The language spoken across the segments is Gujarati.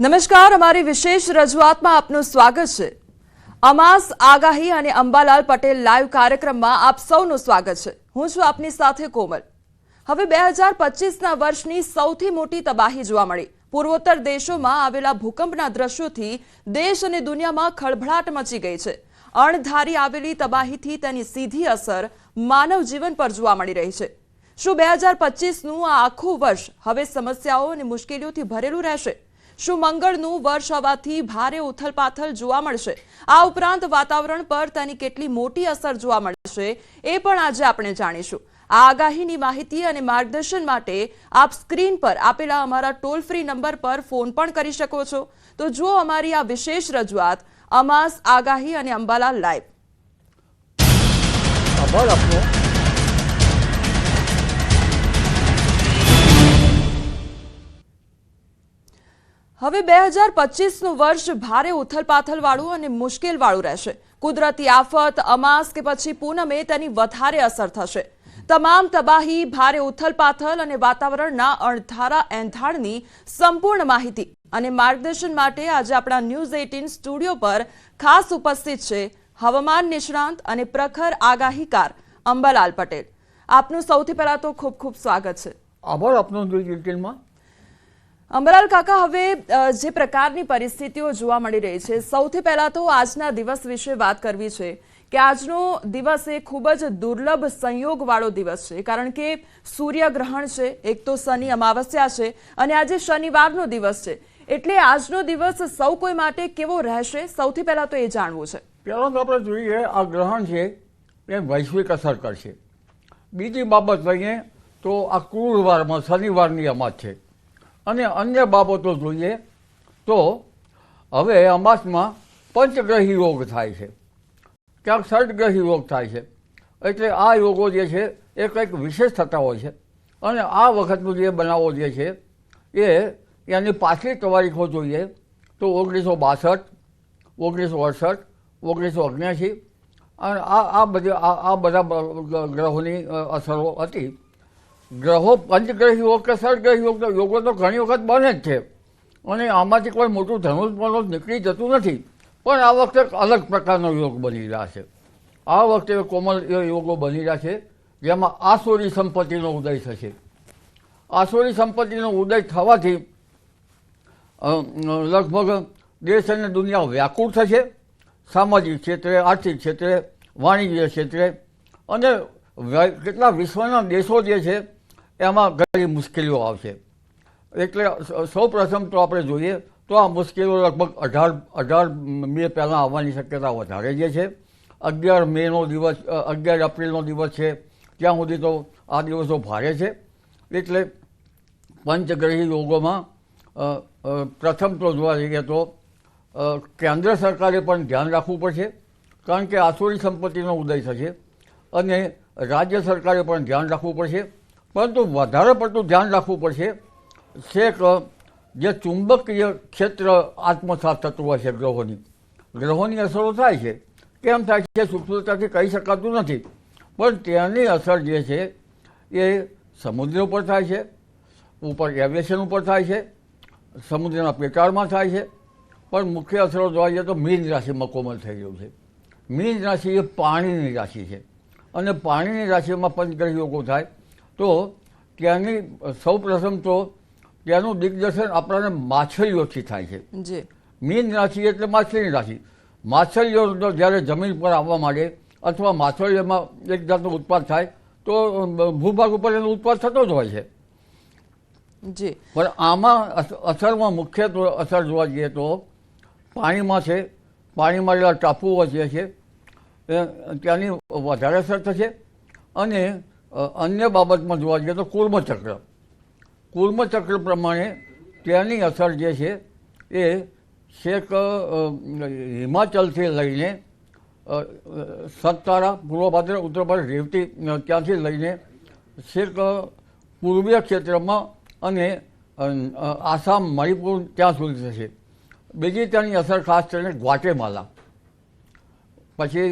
નમસ્કાર, અમારી વિશેષ રજૂઆતમાં આપનું સ્વાગત છે. અમાસ આગાહી અને અંબાલાલ પટેલ લાઈવ કાર્યક્રમમાં આપ સૌનું સ્વાગત છે. હું છું આપની સાથે કોમલ. હવે 2025ના વર્ષની સૌથી મોટી તબાહી જોવા મળી. પૂર્વોત્તર દેશોમાં આવેલા ભૂકંપના દ્રશ્યોથી દેશ અને દુનિયામાં ખળભળાટ મચી ગઈ છે. અણધારી આવેલી તબાહીથી તેની સીધી અસર માનવ જીવન પર જોવા મળી રહી છે. શું 2025નું આ આખું વર્ષ હવે સમસ્યાઓ અને મુશ્કેલીઓથી ભરેલું રહેશે? શું મંગળનું વર્ષ હોવાથી ભારે ઉથલપાથલ જોવા મળશે? આ ઉપરાંત વાતાવરણ પર તેની કેટલી મોટી અસર જોવા મળશે એ પણ આજે આપણે જાણીશું. આ આગાહીની માહિતી અને માર્ગદર્શન માટે આપ સ્ક્રીન પર આપેલા અમારા ટોલ ફ્રી નંબર પર ફોન પણ કરી શકો છો. તો જુઓ અમારી આ વિશેષ રજૂઆત અમાસ આગાહી અને અંબાલાલ લાઈવ. આભાર આપનો. હવે 2025નું વર્ષ ભારે ઉથલપાથલવાળું અને મુશ્કેલવાળું રહેશે. કુદરતી આફત, અમાસ કે પછી પૂનમે તેની વધારે અસર થશે. તમામ તબાહી, ભારે ઉથલપાથલ અને વાતાવરણના અણધારા એંધાણની સંપૂર્ણ માહિતી અને માર્ગદર્શન માટે આજે આપણા ન્યૂઝ 18 સ્ટુડિયો પર ખાસ ઉપસ્થિત છે હવામાન નિષ્ણાંત અને પ્રખર આગાહીકાર અંબાલાલ પટેલ. આપનું સૌથી પહેલા તો ખૂબ ખૂબ સ્વાગત છે. આભાર આપનો ન્યૂઝ 18માં. અંબાલાલ કાકા, હવે જે પ્રકારની પરિસ્થિતિઓ જોવા મળી રહી છે, સૌથી પહેલા તો આજના દિવસ વિશે વાત કરવી છે કે આજનો દિવસ એ ખૂબ જ દુર્લભ સંયોગવાળો દિવસ છે. કારણ કે સૂર્યગ્રહણ છે, એક તો શનિ અમાવસ્યા છે અને આજે શનિવારનો દિવસ છે. એટલે આજનો દિવસ સૌ કોઈ માટે કેવો રહેશે, સૌથી પહેલા તો એ જાણવું છે. પહેલાં તો આપણે જોઈએ, આ ગ્રહણ છે એ વૈશ્વિક અસર કરશે. બીજી બાબત લઈએ તો આ ક્રૂરવારમાં શનિવારની અમાસ છે. અને અન્ય બાબતો જોઈએ તો હવે અમાસમાં પંચગ્રહી યોગ થાય છે, ક્યાંક ષડગ્રહી યોગ થાય છે. એટલે આ યોગો જે છે એ કંઈક વિશેષ થતા હોય છે. અને આ વખતનું જે બનાવો જે છે એની પાછલી તારીખો જોઈએ તો 1962, 1968, 1979 અને આ બધા ગ્રહોની અસરો હતી. ગ્રહો પંચગ્રહી યોગ કે ષડગ્રહી યોગો તો ઘણી વખત બને જ છે અને આમાંથી કોઈ મોટું ધનુષ પણ નીકળી જતું નથી. પણ આ વખતે અલગ પ્રકારનો યોગ બની રહ્યા છે. આ વખતે કોમલ યોગો બની રહ્યા છે જેમાં આસુરી સંપત્તિનો ઉદય થશે. આસુરી સંપત્તિનો ઉદય થવાથી લગભગ દેશ અને દુનિયા વ્યાકુળ થશે. સામાજિક ક્ષેત્રે, આર્થિક ક્ષેત્રે, વાણિજ્ય ક્ષેત્રે અને કેટલા વિશ્વના દેશો જે છે એમાં ઘણી મુશ્કેલીઓ આવશે. એટલે સૌ પ્રથમ તો આપણે જોઈએ તો આ મુશ્કેલીઓ લગભગ 18 મે પહેલાં આવવાની શક્યતા વધારે જે છે. 11 મેનો દિવસ, 11 એપ્રિલનો દિવસ છે, ત્યાં સુધી તો આ દિવસો ભારે છે. એટલે પંચગ્રહી યોગોમાં પ્રથમ તો જોવા જઈએ તો કેન્દ્ર સરકારે પણ ધ્યાન રાખવું પડશે, કારણ કે આસુરી સંપત્તિનો ઉદય થશે. અને રાજ્ય સરકારે પણ ધ્યાન રાખવું પડશે. પરંતુ વધારે પડતું ધ્યાન રાખવું પડશે છેક જે ચુંબકીય ક્ષેત્ર આત્મસાત થતું હોય છે ગ્રહોની અસરો થાય છે. કેમ થાય છે સૂક્ષ્મતાથી કહી શકાતું નથી, પણ તેની અસર જે છે એ સમુદ્ર ઉપર થાય છે, ઉપર એવિએશન ઉપર થાય છે, સમુદ્રના પેટાળમાં થાય છે. પણ મુખ્ય અસરો જોવા જઈએ તો મીન રાશિમાં કોમલ થઈ રહ્યું છે. મીન રાશિ એ પાણીની રાશિ છે અને પાણીની રાશિમાં પંચગ્રહી યોગો થાય તો ત્યાંની સૌ પ્રથમ તો ત્યાંનું દિગ્દર્શન આપણને માછલીઓથી થાય છે. મીન રાશિ એટલે માછલીની રાશિ. માછલીઓ જ્યારે જમીન પર આવવા માંડે અથવા માછલીઓમાં એક જાતનો ઉત્પાદ થાય તો ભૂભાગ ઉપર એનો ઉત્પાદ થતો જ હોય છે. પણ આમાં અસરમાં મુખ્ય અસર જોવા જઈએ તો પાણીમાં છે. પાણીમાં રહેલા ટાપુઓ જે છે ત્યાંની વધારે અસર થશે. અને અન્ય બાબતમાં જોવા જઈએ તો કુર્મચક્ર પ્રમાણે ત્યાંની અસર જે છે એ છેક હિમાચલથી લઈને સતારા, પૂર્વભાદ્ર, ઉત્તર ભારત, રેવતી ત્યાંથી લઈને છેક પૂર્વીય ક્ષેત્રમાં અને આસામ, મણિપુર ત્યાં સુધી થશે. બીજી ત્યાંની અસર ખાસ કરીને ગ્વાટેમાલા, પછી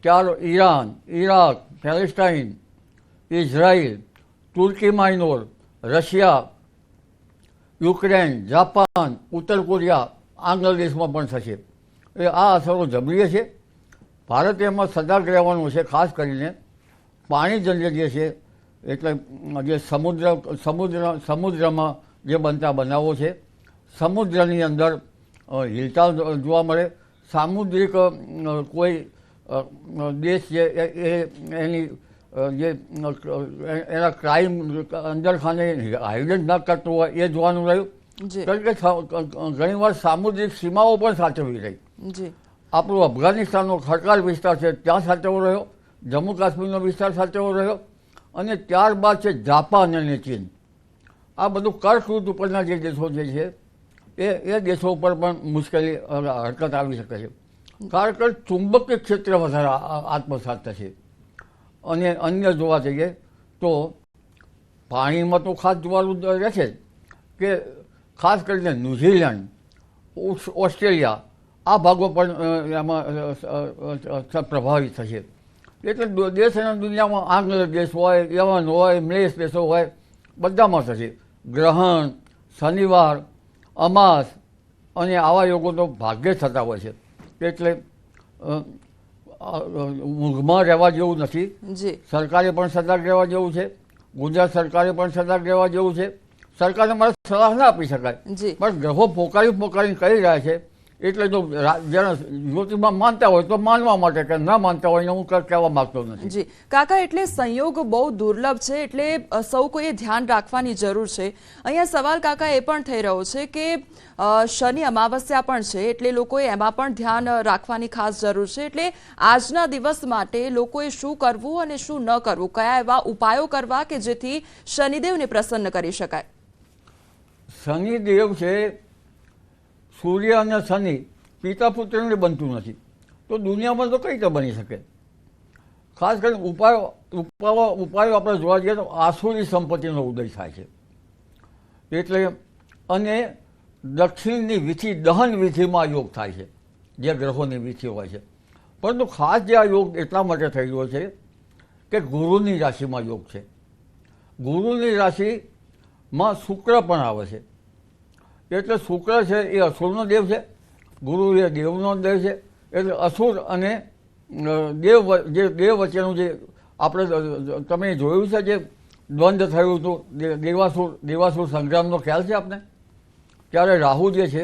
ત્યાર ઈરાન, ઇરાક, પેલેસ્ટાઇન, ઇઝરાયલ, તુર્કી માઇનોર, રશિયા, યુક્રેન, જાપાન, ઉત્તર કોરિયા, આંગ્લ દેશમાં પણ થશે. એ આ અસરો જબરી છે. ભારતે એમાં સજાગ રહેવાનું છે, ખાસ કરીને પાણીજન્ય જે છે, એટલે જે સમુદ્રમાં જે બનતા બનાવો છે, સમુદ્રની અંદર હિલચાલ જોવા મળે, સામુદ્રિક કોઈ દેશ છે એની જે એના ક્રાઇમ અંદર ખાને હાઇલાઇટ ન કરતું હોય એ જોવાનું રહ્યું. જી કારણ કે ઘણીવાર સામુદ્રિક સીમાઓ પણ સાચવવી રહી. જી આપણું અફઘાનિસ્તાનનો ખડકાળ વિસ્તાર છે ત્યાં સાચવવો રહ્યો, જમ્મુ કાશ્મીરનો વિસ્તાર સાચવવો રહ્યો, અને ત્યારબાદ છે જાપાન અને ચીન. આ બધું કર્કવૃત ઉપરના જે દેશો જે છે એ દેશો ઉપર પણ મુશ્કેલી હરકત આવી શકે છે. કારણ કે ચુંબકીય ક્ષેત્ર વધારે આત્મસાત થશે. અને અન્ય જોવા જઈએ તો પાણીમાં તો ખાસ જોવાનું રહેશે કે ખાસ કરીને ન્યૂઝીલેન્ડ, ઓસ્ટ્રેલિયા આ ભાગો પણ એમાં પ્રભાવિત થશે. એટલે દેશ અને દુનિયામાં આંગ્લ દેશ હોય, યમન હોય, મલેશ દેશો હોય, બધામાં થશે. ગ્રહણ, શનિવાર, અમાસ અને આવા યોગો તો ભાગ્યે જ થતા હોય છે. એટલે ઊંઘમાં રહેવા જેવું નથી. જી સરકારે પણ સજાગ રહેવા જેવું છે. ગુજરાત સરકારે પણ સજાગ રહેવા જેવું છે. સરકારને મારે સલાહ ના આપી શકાય, જી પણ ગ્રહો પોકારીને કહી રહ્યા છે. એટલે જો જેને જ્યોતિષમાં માનતા હોય તો માનવા માટે, કે ના માનતા હોય હું કહેવા માંગતો નથી. જી કાકા, એટલે સંયોગ બહુ દુર્લભ છે, એટલે સૌ કોઈએ ધ્યાન રાખવાની જરૂર છે. અહીંયા સવાલ કાકા એ પણ થઈ રહ્યો છે કે શનિ અમાવસ્યા પણ છે, એટલે લોકોએ એમાં પણ ધ્યાન રાખવાની ખાસ જરૂર છે. એટલે આજના દિવસ માટે લોકોએ શું કરવું અને શું ન કરવું, કયા એવા ઉપાયો કરવા કે જેથી શનિદેવને પ્રસન્ન કરી શકાય? શનિદેવ છે, સૂર્ય અને શનિ પિતા પુત્રને બનતું નથી, તો દુનિયામાં તો કઈ રીતે બની શકે? ખાસ કરીને ઉપાયો આપણે જોવા જઈએ તો આસુરી સંપત્તિનો ઉદય થાય છે. એટલે અને દક્ષિણની વિધિ, દહન વિધિમાં યોગ થાય છે, જે ગ્રહોની વિધિ હોય છે. પરંતુ ખાસ જે આ યોગ એટલા માટે થઈ રહ્યો છે કે ગુરુની રાશિમાં યોગ છે. ગુરુની રાશિમાં શુક્ર પણ આવે છે. એટલે શુક્ર છે એ અસુરનો દેવ છે, ગુરુ એ દેવનો દેવ છે. એટલે અસુર અને દેવ વચ્ચેનું જે આપણે તમે જોયું છે જે દ્વંદ્વ થયું હતું, દેવાસુર સંગ્રામનો ખ્યાલ છે આપને? ત્યારે રાહુ જે છે,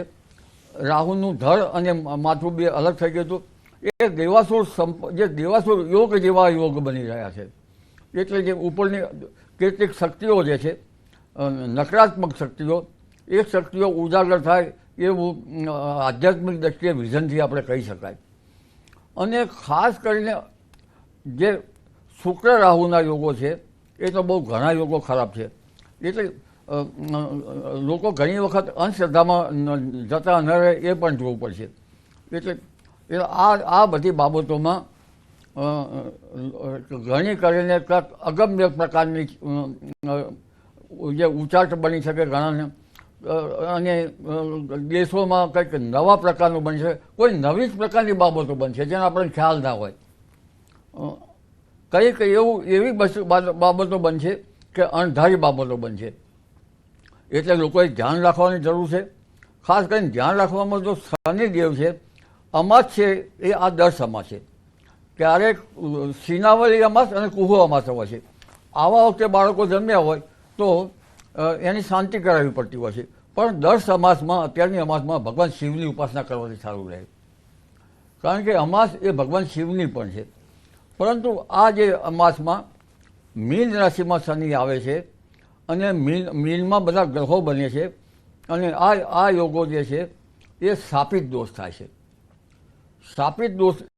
રાહુનું ધડ અને માથું બે અલગ થઈ ગયું હતું. એ દેવાસુર યોગ જેવા યોગ બની રહ્યા છે. એટલે જે ઉપરની કેટલીક શક્તિઓ જે છે, નકારાત્મક શક્તિઓ, એ શક્તિઓ ઉજાગર થાય એવું આધ્યાત્મિક દ્રષ્ટિએ વિઝનથી આપણે કહી શકાય. અને ખાસ કરીને જે શુક્ર રાહુના યોગો છે એ તો બહુ ઘણા યોગો ખરાબ છે. એટલે લોકો ઘણી વખત અંધશ્રદ્ધામાં જતા ન રહે એ પણ જોવું પડશે. એટલે આ બધી બાબતોમાં ઘણી કરીને અગમ્ય પ્રકારની જે ઉચાટ બની શકે ઘણાને, અને દેશોમાં કંઈક નવા પ્રકારનું બનશે, કોઈ નવી જ પ્રકારની બાબતો બનશે જેનો આપણને ખ્યાલ ના હોય. કંઈક એવી બાબતો બનશે કે અણધારી બાબતો બનશે. એટલે લોકોએ ધ્યાન રાખવાની જરૂર છે. ખાસ કરીને ધ્યાન રાખવામાં જો શનિદેવ છે, અમાસ છે, એ આ 10 અમાસ છે. ક્યારેક શિનાવલી અમાસ અને કુહુ અમાસ હોય છે. આવા વખતે બાળકો જન્મ્યા હોય તો એની શાંતિ કરાવવી પડતી હોય છે. પણ 10 અમાસમાં, અત્યારની અમાસમાં ભગવાન શિવની ઉપાસના કરવાથી સારું રહે. કારણ કે અમાસ એ ભગવાન શિવની પણ છે. પરંતુ આ જે અમાસમાં મીન રાશિમાં શનિ આવે છે અને મીનમાં બધા ગ્રહો બને છે, અને આ યોગો જે છે એ શાપિત દોષ થાય છે. શાપિત દોષ